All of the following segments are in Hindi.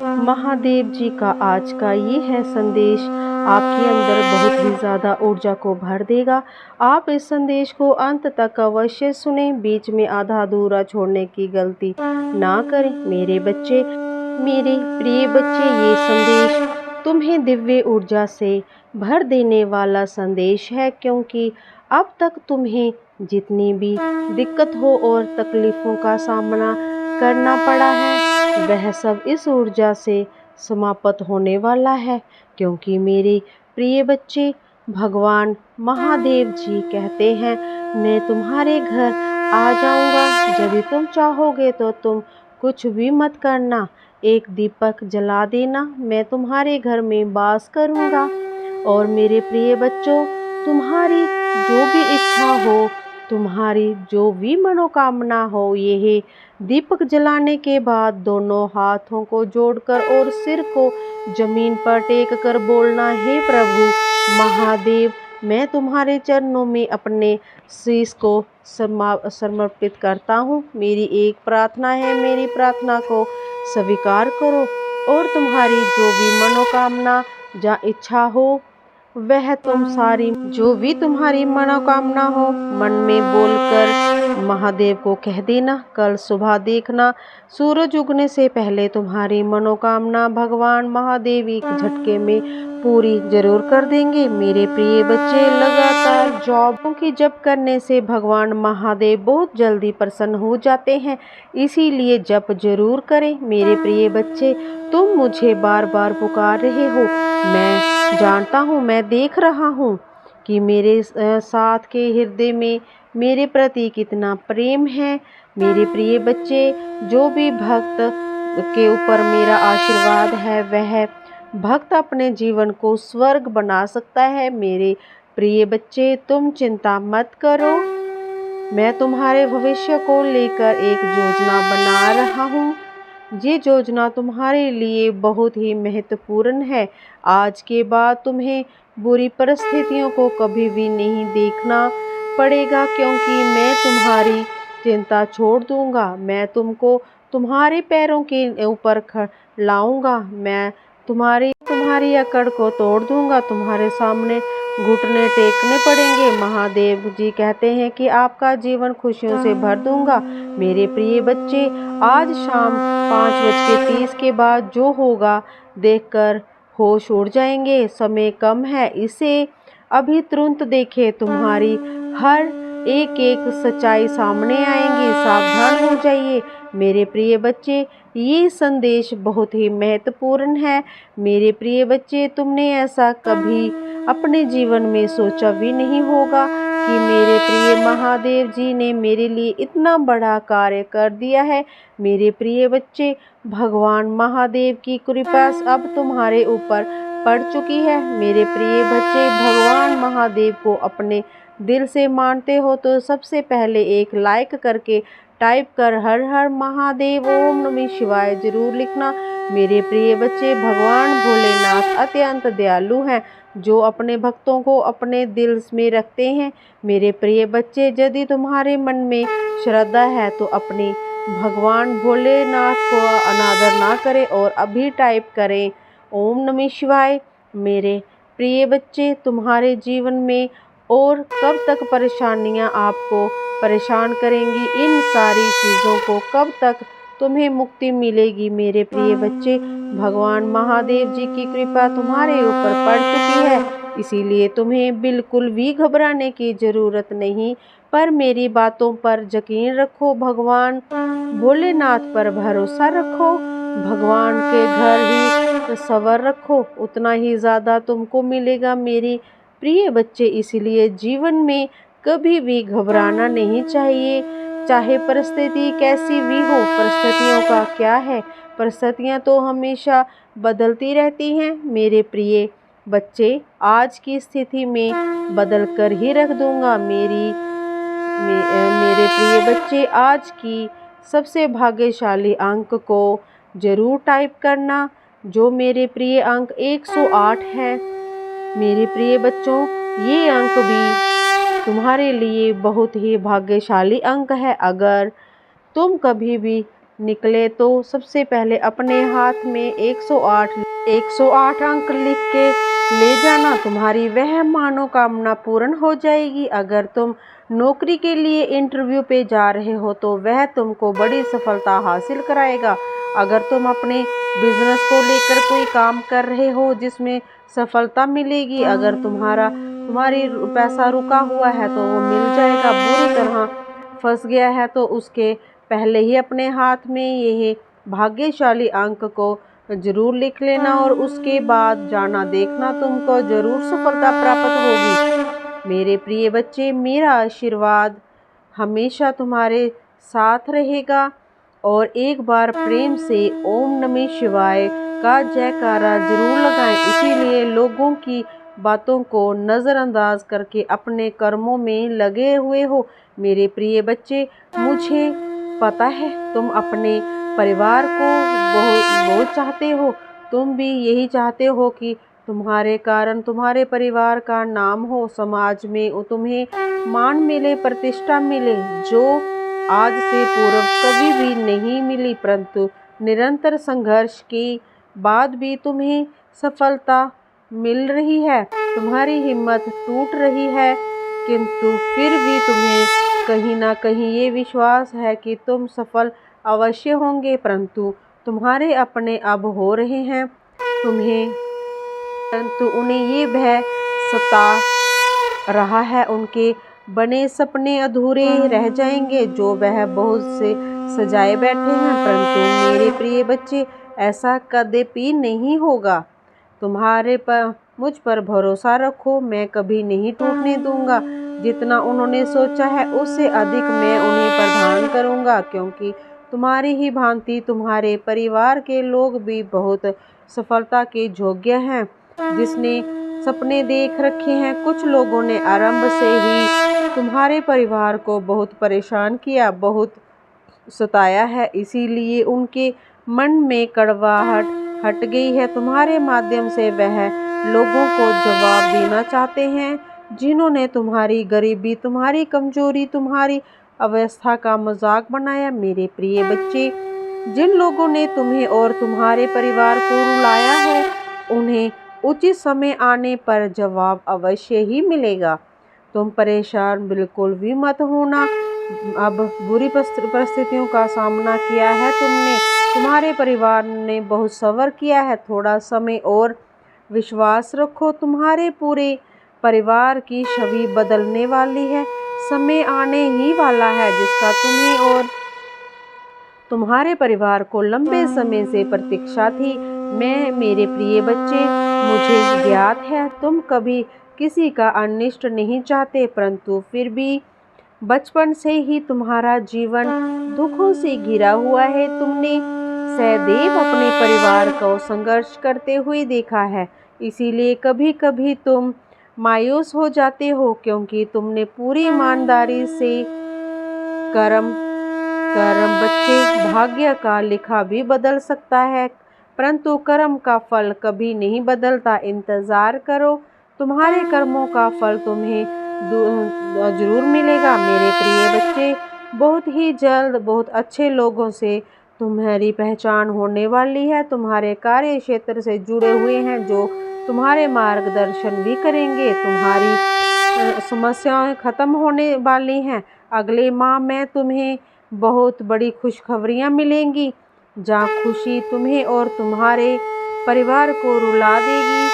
महादेव जी का आज का ये है संदेश, आपके अंदर बहुत ही ज़्यादा ऊर्जा को भर देगा। आप इस संदेश को अंत तक अवश्य सुने, बीच में आधा अधूरा छोड़ने की गलती ना करें। मेरे बच्चे, मेरे प्रिय बच्चे, ये संदेश तुम्हें दिव्य ऊर्जा से भर देने वाला संदेश है, क्योंकि अब तक तुम्हें जितनी भी दिक्कत हो और तकलीफ़ों का सामना करना पड़ा है, वह सब इस ऊर्जा से समाप्त होने वाला है। क्योंकि मेरे प्रिय बच्चे, भगवान महादेव जी कहते हैं, मैं तुम्हारे घर आ जाऊंगा। यदि तुम चाहोगे तो तुम कुछ भी मत करना, एक दीपक जला देना, मैं तुम्हारे घर में वास करूंगा। और मेरे प्रिय बच्चों, तुम्हारी जो भी इच्छा हो, तुम्हारी जो भी मनोकामना हो, यह दीपक जलाने के बाद दोनों हाथों को जोड़कर और सिर को जमीन पर टेक कर बोलना, हे प्रभु महादेव, मैं तुम्हारे चरणों में अपने शीश को समर्पित करता हूँ। मेरी एक प्रार्थना है, मेरी प्रार्थना को स्वीकार करो और तुम्हारी जो भी मनोकामना या इच्छा हो, वह तुम सारी जो भी तुम्हारी मनोकामना हो मन में बोलकर महादेव को कह देना। कल सुबह देखना, सूरज उगने से पहले तुम्हारी मनोकामना भगवान महादेव एक झटके में पूरी जरूर कर देंगे। मेरे प्रिय बच्चे, लगातार जॉबों की जप करने से भगवान महादेव बहुत जल्दी प्रसन्न हो जाते हैं, इसीलिए जप जरूर करें। मेरे प्रिय बच्चे, तुम मुझे बार बार पुकार रहे हो, मैं जानता हूँ, मैं देख रहा हूँ कि मेरे साथ के हृदय में मेरे प्रति कितना प्रेम है। मेरे प्रिय बच्चे, जो भी भक्त के ऊपर मेरा आशीर्वाद है, वह भक्त अपने जीवन को स्वर्ग बना सकता है। मेरे प्रिय बच्चे, तुम चिंता मत करो, मैं तुम्हारे भविष्य को लेकर एक योजना बना रहा हूँ। ये योजना तुम्हारे लिए बहुत ही महत्वपूर्ण है। आज के बाद तुम्हें बुरी परिस्थितियों को कभी भी नहीं देखना पड़ेगा, क्योंकि मैं तुम्हारी चिंता छोड़ दूंगा। मैं तुमको तुम्हारे पैरों के ऊपर लाऊंगा, मैं तुम्हारी अकड़ को तोड़ दूंगा, तुम्हारे सामने घुटने टेकने पड़ेंगे। महादेव जी कहते हैं कि आपका जीवन खुशियों से भर दूंगा। मेरे प्रिय बच्चे, आज शाम 5:30 के बाद जो होगा देखकर होश उड़ जाएंगे। समय कम है, इसे अभी तुरंत देखें, तुम्हारी हर एक एक सच्चाई सामने आएंगी, सावधान हो जाइए। मेरे प्रिय बच्चे, ये संदेश बहुत ही महत्वपूर्ण है। मेरे प्रिय बच्चे, तुमने ऐसा कभी अपने जीवन में सोचा भी नहीं होगा कि मेरे प्रिय महादेव जी ने मेरे लिए इतना बड़ा कार्य कर दिया है। मेरे प्रिय बच्चे, भगवान महादेव की कृपा अब तुम्हारे ऊपर पड़ चुकी है। मेरे प्रिय बच्चे, भगवान महादेव को अपने दिल से मानते हो तो सबसे पहले एक लाइक करके टाइप कर हर हर महादेव ओम नमः शिवाय जरूर लिखना। मेरे प्रिय बच्चे, भगवान भोलेनाथ अत्यंत दयालु हैं, जो अपने भक्तों को अपने दिल में रखते हैं। मेरे प्रिय बच्चे, यदि तुम्हारे मन में श्रद्धा है तो अपने भगवान भोलेनाथ को अनादर ना करें और अभी टाइप करें ओम नमः शिवाय। मेरे प्रिय बच्चे, तुम्हारे जीवन में और कब तक परेशानियां आपको परेशान करेंगी, इन सारी चीज़ों को कब तक तुम्हें मुक्ति मिलेगी। मेरे प्रिय बच्चे, भगवान महादेव जी की कृपा तुम्हारे ऊपर पड़ चुकी है, इसीलिए तुम्हें बिल्कुल भी घबराने की ज़रूरत नहीं। पर मेरी बातों पर यकीन रखो, भगवान भोलेनाथ पर भरोसा रखो, भगवान के घर ही सबर रखो, उतना ही ज़्यादा तुमको मिलेगा। मेरी प्रिय बच्चे, इसलिए जीवन में कभी भी घबराना नहीं चाहिए, चाहे परिस्थिति कैसी भी हो। परिस्थितियों का क्या है, परिस्थितियां तो हमेशा बदलती रहती हैं। मेरे प्रिय बच्चे, आज की स्थिति में बदल कर ही रख दूंगा। मेरे प्रिय बच्चे, आज की सबसे भाग्यशाली अंक को जरूर टाइप करना, जो मेरे प्रिय अंक 108 है। मेरे प्रिय बच्चों, ये अंक भी तुम्हारे लिए बहुत ही भाग्यशाली अंक है। अगर तुम कभी भी निकले तो सबसे पहले अपने हाथ में 108 अंक लिख के ले जाना, तुम्हारी वह मनोकामना पूर्ण हो जाएगी। अगर तुम नौकरी के लिए इंटरव्यू पे जा रहे हो तो वह तुमको बड़ी सफलता हासिल कराएगा। अगर तुम अपने बिजनेस को लेकर कोई काम कर रहे हो जिसमें सफलता मिलेगी। अगर तुम्हारी पैसा रुका हुआ है तो वो मिल जाएगा। बुरी तरह फंस गया है तो उसके पहले ही अपने हाथ में यह भाग्यशाली अंक को जरूर लिख लेना और उसके बाद जाना देखना, तुमको जरूर सफलता प्राप्त होगी। मेरे प्रिय बच्चे, मेरा आशीर्वाद हमेशा तुम्हारे साथ रहेगा और एक बार प्रेम से ओम नमः शिवाय का जयकारा जरूर लगाएं। इसीलिए लोगों की बातों को नज़रअंदाज करके अपने कर्मों में लगे हुए हो। मेरे प्रिय बच्चे, मुझे पता है तुम अपने परिवार को बहुत चाहते हो। तुम भी यही चाहते हो कि तुम्हारे कारण तुम्हारे परिवार का नाम हो, समाज में तुम्हें मान मिले, प्रतिष्ठा मिले, जो आज से पूर्व कभी भी नहीं मिली। परंतु निरंतर संघर्ष के बाद भी तुम्हें सफलता मिल रही है। तुम्हारी हिम्मत टूट रही है, किंतु फिर भी तुम्हें कहीं ना कहीं ये विश्वास है कि तुम सफल अवश्य होंगे। परंतु तुम्हारे अपने अब हो रहे हैं परंतु उन्हें ये भय सता रहा है, उनके बने सपने अधूरे रह जाएंगे जो वह बहुत से सजाए बैठे हैं। परंतु मेरे प्रिय बच्चे, ऐसा कदापि नहीं होगा। मुझ पर भरोसा रखो, मैं कभी नहीं टूटने दूंगा। जितना उन्होंने सोचा है उससे अधिक मैं उन्हें प्रदान करूंगा, क्योंकि तुम्हारी ही भांति तुम्हारे परिवार के लोग भी बहुत सफलता के योग्य हैं, जिसने सपने देख रखे हैं। कुछ लोगों ने आरंभ से ही तुम्हारे परिवार को बहुत परेशान किया, बहुत सताया है, इसीलिए उनके मन में कड़वाहट हट गई है। तुम्हारे माध्यम से वह लोगों को जवाब देना चाहते हैं जिन्होंने तुम्हारी गरीबी, तुम्हारी कमजोरी, तुम्हारी अवस्था का मजाक बनाया। मेरे प्रिय बच्चे, जिन लोगों ने तुम्हें और तुम्हारे परिवार को रुलाया है, उन्हें उचित समय आने पर जवाब अवश्य ही मिलेगा। तुम परेशान बिल्कुल भी मत होना। अब बुरी परिस्थितियों का सामना किया है तुमने, तुम्हारे परिवार ने बहुत सब्र किया है। थोड़ा समय और विश्वास रखो, तुम्हारे पूरे परिवार की छवि बदलने वाली है। समय आने ही वाला है जिसका तुम्हें और तुम्हारे परिवार को लंबे समय से प्रतीक्षा थी। मेरे प्रिय बच्चे, मुझे ज्ञात है तुम कभी किसी का अनिष्ट नहीं चाहते, परंतु फिर भी बचपन से ही तुम्हारा जीवन दुखों से घिरा हुआ है। तुमने सदैव अपने परिवार को संघर्ष करते हुए देखा है, इसीलिए कभी कभी तुम मायूस हो जाते हो, क्योंकि तुमने पूरी ईमानदारी से कर्म बच्चे। भाग्य का लिखा भी बदल सकता है, परंतु कर्म का फल कभी नहीं बदलता। इंतजार करो, तुम्हारे कर्मों का फल तुम्हें जरूर मिलेगा। मेरे प्रिय बच्चे, बहुत ही जल्द बहुत अच्छे लोगों से तुम्हारी पहचान होने वाली है। तुम्हारे कार्य क्षेत्र से जुड़े हुए हैं जो तुम्हारे मार्गदर्शन भी करेंगे। तुम्हारी समस्याएं खत्म होने वाली हैं। अगले माह में तुम्हें बहुत बड़ी खुशखबरियां मिलेंगी, जहाँ खुशी तुम्हें और तुम्हारे परिवार को रुला देगी।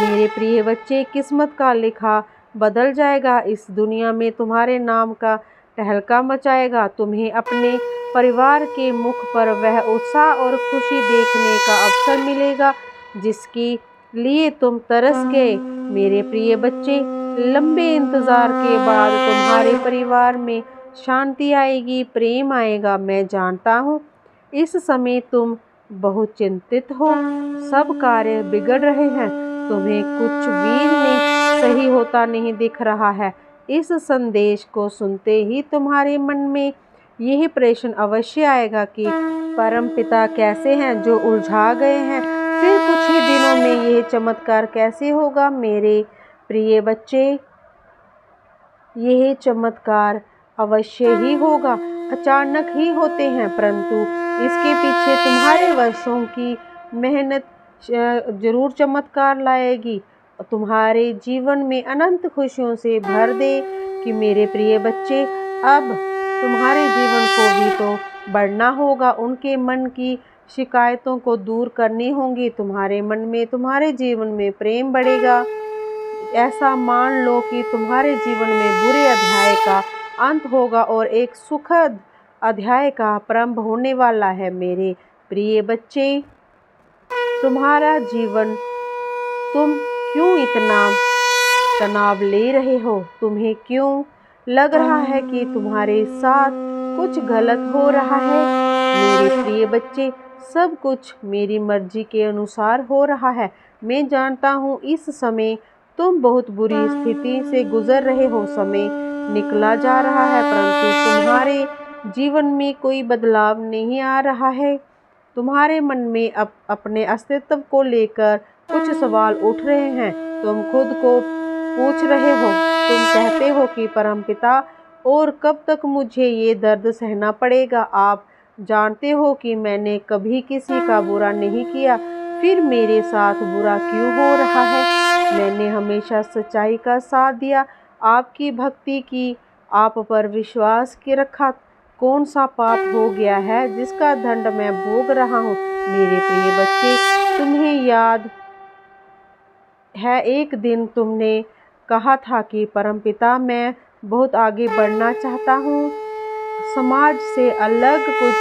मेरे प्रिय बच्चे, किस्मत का लिखा बदल जाएगा। इस दुनिया में तुम्हारे नाम का तहलका मचाएगा। तुम्हें अपने परिवार के मुख पर वह उत्साह और खुशी देखने का अवसर मिलेगा जिसके लिए तुम तरस गए। मेरे प्रिय बच्चे, लंबे इंतजार के बाद तुम्हारे परिवार में शांति आएगी, प्रेम आएगा। मैं जानता हूँ इस समय तुम बहुत चिंतित हो, सब कार्य बिगड़ रहे हैं, तुम्हें कुछ भी नहीं सही होता नहीं दिख रहा है। इस संदेश को सुनते ही तुम्हारे मन में यही प्रश्न अवश्य आएगा कि परम पिता कैसे हैं जो उलझा गए हैं। फिर कुछ ही दिनों में यह चमत्कार कैसे होगा। मेरे प्रिय बच्चे, यह चमत्कार अवश्य ही होगा। अचानक ही होते हैं, परंतु इसके पीछे तुम्हारे वर्षों की मेहनत जरूर चमत्कार लाएगी, तुम्हारे जीवन में अनंत खुशियों से भर दे। कि मेरे प्रिय बच्चे, अब तुम्हारे जीवन को भी तो बढ़ना होगा, उनके मन की शिकायतों को दूर करनी होंगी, तुम्हारे मन में, तुम्हारे जीवन में प्रेम बढ़ेगा। ऐसा मान लो कि तुम्हारे जीवन में बुरे अध्याय का अंत होगा और एक सुखद अध्याय का प्रारंभ होने वाला है। मेरे प्रिय बच्चे, तुम्हारा जीवन, तुम क्यों इतना तनाव ले रहे हो? तुम्हें क्यों लग रहा है कि तुम्हारे साथ कुछ गलत हो रहा है? मेरे प्रिय बच्चे, सब कुछ मेरी मर्जी के अनुसार हो रहा है। मैं जानता हूँ इस समय तुम बहुत बुरी स्थिति से गुजर रहे हो, समय निकला जा रहा है, परंतु तुम्हारे जीवन में कोई बदलाव नहीं आ रहा है। तुम्हारे मन में अपने अस्तित्व को लेकर कुछ सवाल उठ रहे हैं। तुम खुद को पूछ रहे हो, तुम कहते हो कि परमपिता, और कब तक मुझे ये दर्द सहना पड़ेगा? आप जानते हो कि मैंने कभी किसी का बुरा नहीं किया, फिर मेरे साथ बुरा क्यों हो रहा है? मैंने हमेशा सच्चाई का साथ दिया, आपकी भक्ति की, आप पर विश्वास के रखा। कौन सा पाप हो गया है जिसका दंड मैं भोग रहा हूँ? मेरे प्रिय बच्चे, तुम्हें याद है एक दिन तुमने कहा था कि परमपिता, मैं बहुत आगे बढ़ना चाहता हूँ, समाज से अलग कुछ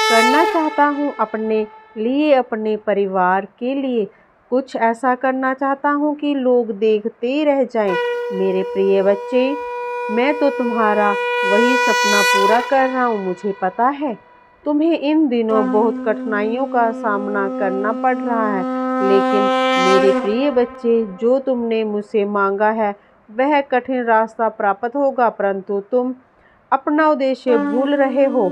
करना चाहता हूँ, अपने लिए, अपने परिवार के लिए कुछ ऐसा करना चाहता हूँ कि लोग देखते रह जाएं। मेरे प्रिय बच्चे, मैं तो तुम्हारा वही सपना पूरा कर रहा हूँ। मुझे पता है तुम्हें इन दिनों बहुत कठिनाइयों का सामना करना पड़ रहा है, लेकिन मेरे प्रिय बच्चे, जो तुमने मुझसे मांगा है वह कठिन रास्ता प्राप्त होगा, परंतु तुम अपना उद्देश्य भूल रहे हो।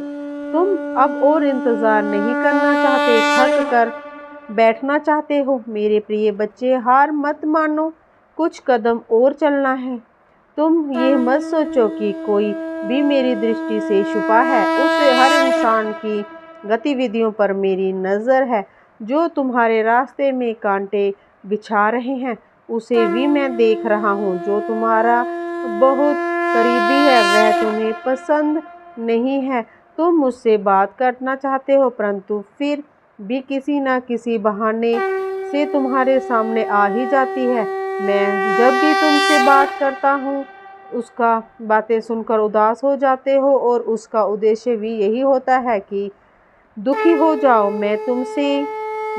तुम अब और इंतजार नहीं करना चाहते, थक कर बैठना चाहते हो। मेरे प्रिय बच्चे, हार मत मानो, कुछ कदम और चलना है। तुम ये मत सोचो कि कोई भी मेरी दृष्टि से छुपा है, उस हर इंसान की गतिविधियों पर मेरी नज़र है। जो तुम्हारे रास्ते में कांटे बिछा रहे हैं उसे भी मैं देख रहा हूँ। जो तुम्हारा बहुत करीबी है वह तुम्हें पसंद नहीं है। तुम मुझसे बात करना चाहते हो, परंतु फिर भी किसी न किसी बहाने से तुम्हारे सामने आ ही जाती है। मैं जब भी तुमसे बात करता हूँ उसका बातें सुनकर उदास हो जाते हो, और उसका उद्देश्य भी यही होता है कि दुखी हो जाओ। मैं तुमसे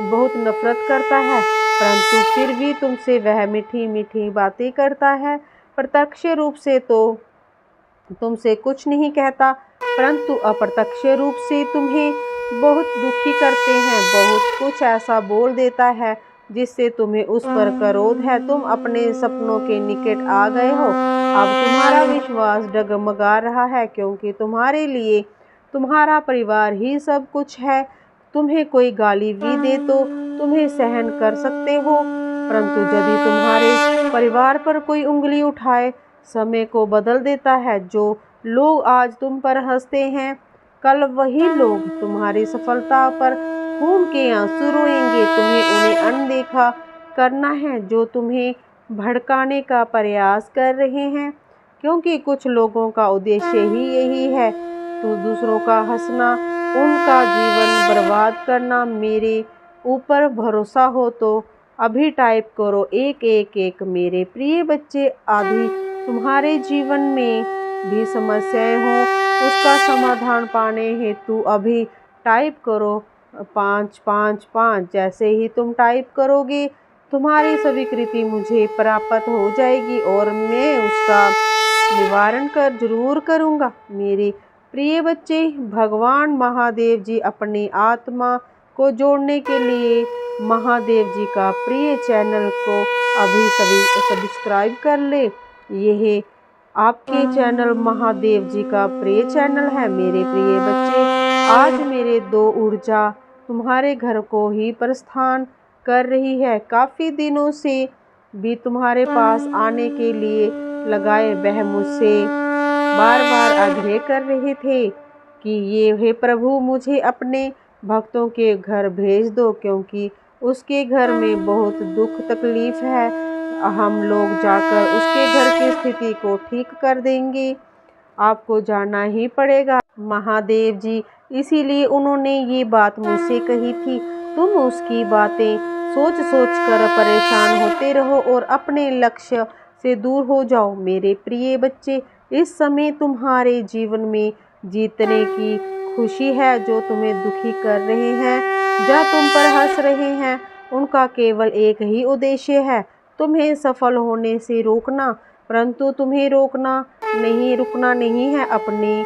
बहुत नफरत करता है, परंतु फिर भी तुमसे वह मीठी मीठी बातें करता है। प्रत्यक्ष रूप से तो तुमसे कुछ नहीं कहता, परंतु अप्रत्यक्ष रूप से तुम्हें बहुत दुखी करते हैं। बहुत कुछ ऐसा बोल देता है जिससे तुम्हें उस पर क्रोध है। तुम अपने सपनों के निकट आ गए हो। अब तुम्हारा विश्वास डगमगा रहा है, क्योंकि तुम्हारे लिए तुम्हारा परिवार ही सब कुछ है। तुम्हें कोई गाली भी दे तो तुम्हें सहन कर सकते हो, परंतु यदि तुम्हारे परिवार पर कोई उंगली उठाए, समय को बदल देता है। जो लोग आज तुम पर हंसते हैं, कल वही लोग तुम्हारी सफलता पर खून के आंसू रोएंगे। तुम्हें उन्हें अनदेखा करना है जो तुम्हें भड़काने का प्रयास कर रहे हैं, क्योंकि कुछ लोगों का उद्देश्य ही यही है, तो दूसरों का हंसना, उनका जीवन बर्बाद करना। मेरे ऊपर भरोसा हो तो अभी टाइप करो 111। मेरे प्रिय बच्चे, आदि तुम्हारे जीवन में भी समस्याएं हो, उसका समाधान पाने हेतु अभी टाइप करो 555। जैसे ही तुम टाइप करोगे तुम्हारी स्वीकृति मुझे प्राप्त हो जाएगी और मैं उसका निवारण जरूर करूँगा। मेरे प्रिय बच्चे, भगवान महादेव जी अपनी आत्मा को जोड़ने के लिए महादेव जी का प्रिय चैनल को अभी सब्सक्राइब कर ले। यह आपके चैनल महादेव जी का प्रिय चैनल है। मेरे प्रिय बच्चे, आज मेरे 2 ऊर्जा तुम्हारे घर को ही प्रस्थान कर रही है। काफ़ी दिनों से भी तुम्हारे पास आने के लिए लगाए, वह मुझसे बार बार आग्रह कर रहे थे कि ये हे प्रभु मुझे अपने भक्तों के घर भेज दो, क्योंकि उसके घर में बहुत दुख तकलीफ है। हम लोग जाकर उसके घर की स्थिति को ठीक कर देंगे। आपको जाना ही पड़ेगा महादेव जी। इसीलिए उन्होंने ये बात मुझसे कही थी। तुम उसकी बातें सोच सोच कर परेशान होते रहो और अपने लक्ष्य से दूर हो जाओ। मेरे प्रिय बच्चे, इस समय तुम्हारे जीवन में जीतने की खुशी है। जो तुम्हें दुखी कर रहे हैं, जो तुम पर हंस रहे हैं, उनका केवल एक ही उद्देश्य है, तुम्हें सफल होने से रोकना। परंतु तुम्हें रुकना नहीं है। अपने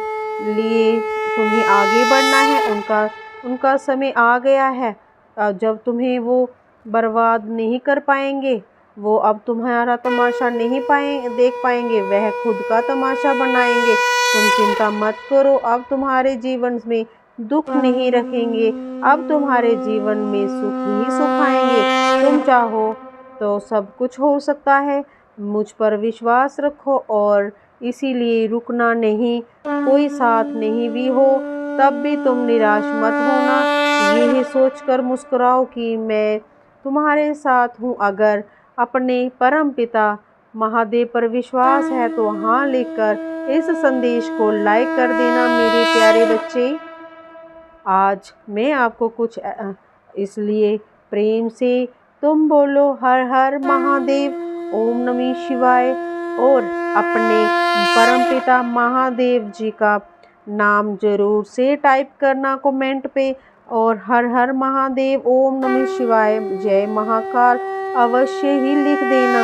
लिए तुम्हें आगे बढ़ना है। उनका समय आ गया है। जब तुम्हें वो बर्बाद नहीं कर पाएंगे। वो अब तुम्हारा तमाशा नहीं देख पाएंगे, वह खुद का तमाशा बनाएंगे। तुम चिंता मत करो, अब तुम्हारे जीवन में दुख नहीं रखेंगे। अब तुम्हारे जीवन में सुख ही सुख आएंगे। तुम चाहो तो सब कुछ हो सकता है। मुझ पर विश्वास रखो और इसीलिए रुकना नहीं। कोई साथ नहीं भी हो तब भी तुम निराश मत होना। यही सोचकर मुस्कुराओ कि मैं तुम्हारे साथ हूँ। अगर अपने परम पिता महादेव पर विश्वास है तो हाँ लिखकर इस संदेश को लाइक कर देना मेरे प्यारे बच्चे। आज मैं आपको कुछ इसलिए प्रेम से तुम बोलो हर हर महादेव, ओम नमः शिवाय, और अपने परमपिता महादेव जी का नाम जरूर से टाइप करना कमेंट पे, और हर हर महादेव, ओम नमः शिवाय, जय महाकाल अवश्य ही लिख देना।